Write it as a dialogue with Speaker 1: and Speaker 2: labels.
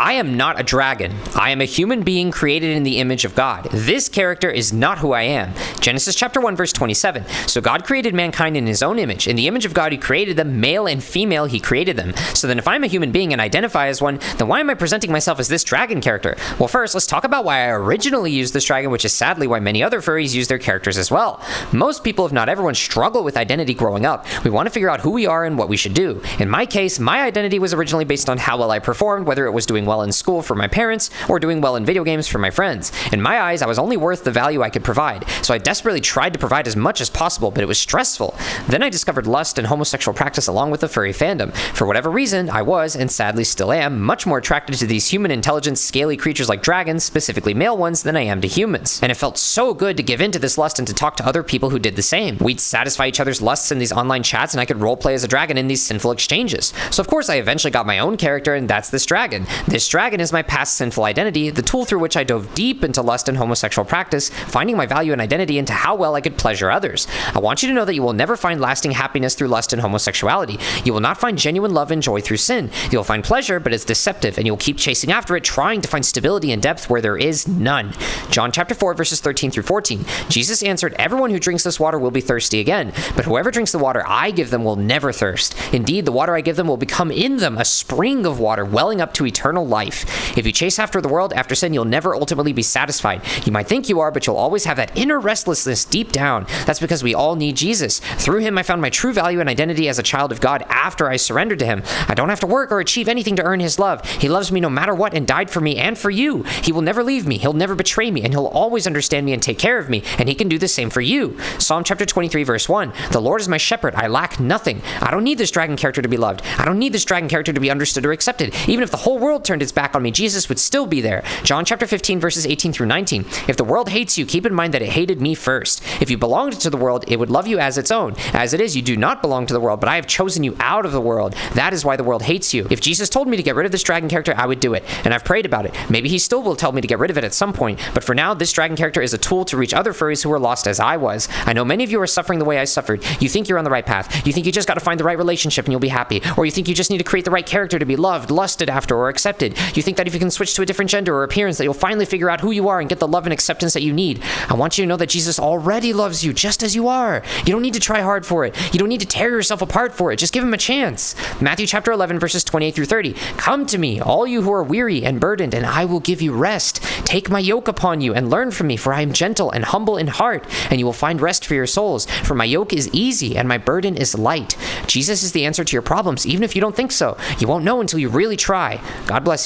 Speaker 1: I am not a dragon. I am a human being created in the image of God. This character is not who I am. Genesis chapter 1 verse 27. So God created mankind in his own image. In the image of God he created them, male and female he created them. So then if I'm a human being and identify as one, then why am I presenting myself as this dragon character? Well, first, let's talk about why I originally used this dragon, which is sadly why many other furries use their characters as well. Most people, if not everyone, struggle with identity growing up. We want to figure out who we are and what we should do. In my case, my identity was originally based on how well I performed, whether it was doing well in school for my parents or doing well in video games for my friends. In my eyes, I was only worth the value I could provide, so I desperately tried to provide as much as possible, but it was stressful. Then I discovered lust and homosexual practice along with the furry fandom. For whatever reason, I was, and sadly still am, much more attracted to these human intelligent, scaly creatures like dragons, specifically male ones, than I am to humans. And it felt so good to give in to this lust and to talk to other people who did the same. We'd satisfy each other's lusts in these online chats, and I could roleplay as a dragon in these sinful exchanges. So of course I eventually got my own character, and that's this dragon. This dragon is my past sinful identity, the tool through which I dove deep into lust and homosexual practice, finding my value and identity into how well I could pleasure others. I want you to know that you will never find lasting happiness through lust and homosexuality. You will not find genuine love and joy through sin. You'll find pleasure, but it's deceptive, and you'll keep chasing after it, trying to find stability and depth where there is none. John chapter 4 verses 13 through 14. Jesus answered, "Everyone who drinks this water will be thirsty again, but whoever drinks the water I give them will never thirst. Indeed, the water I give them will become in them a spring of water welling up to eternal life." If you chase after the world, after sin, you'll never ultimately be satisfied. You might think you are, but you'll always have that inner restlessness deep down. That's because we all need Jesus. Through him, I found my true value and identity as a child of God after I surrendered to him. I don't have to work or achieve anything to earn his love. He loves me no matter what and died for me and for you. He will never leave me. He'll never betray me, and he'll always understand me and take care of me, and he can do the same for you. Psalm chapter 23 verse 1. The Lord is my shepherd. I lack nothing. I don't need this dragon character to be loved. I don't need this dragon character to be understood or accepted. Even if the whole world turned its back on me, Jesus would still be there. John chapter 15 verses 18 through 19. If the world hates you, keep in mind that it hated me first. If you belonged to the world, it would love you as its own. As it is, you do not belong to the world, but I have chosen you out of the world. That is why the world hates you. If Jesus told me to get rid of this dragon character, I would do it, and I've prayed about it. Maybe he still will tell me to get rid of it at some point, but for now, this dragon character is a tool to reach other furries who are lost as I was. I know many of you are suffering the way I suffered. You think you're on the right path. You think you just got to find the right relationship and you'll be happy. Or you think you just need to create the right character to be loved, lusted after, or accepted. You think that if you can switch to a different gender or appearance that you'll finally figure out who you are and get the love and acceptance that you need. I want you to know that Jesus already loves you just as you are. You don't need to try hard for it. You don't need to tear yourself apart for it. Just give him a chance. Matthew chapter 11 verses 28 through 30. Come to me, all you who are weary and burdened, and I will give you rest. Take my yoke upon you and learn from me, for I am gentle and humble in heart, and you will find rest for your souls. For my yoke is easy and my burden is light. Jesus is the answer to your problems, even if you don't think so. You won't know until you really try. God bless you.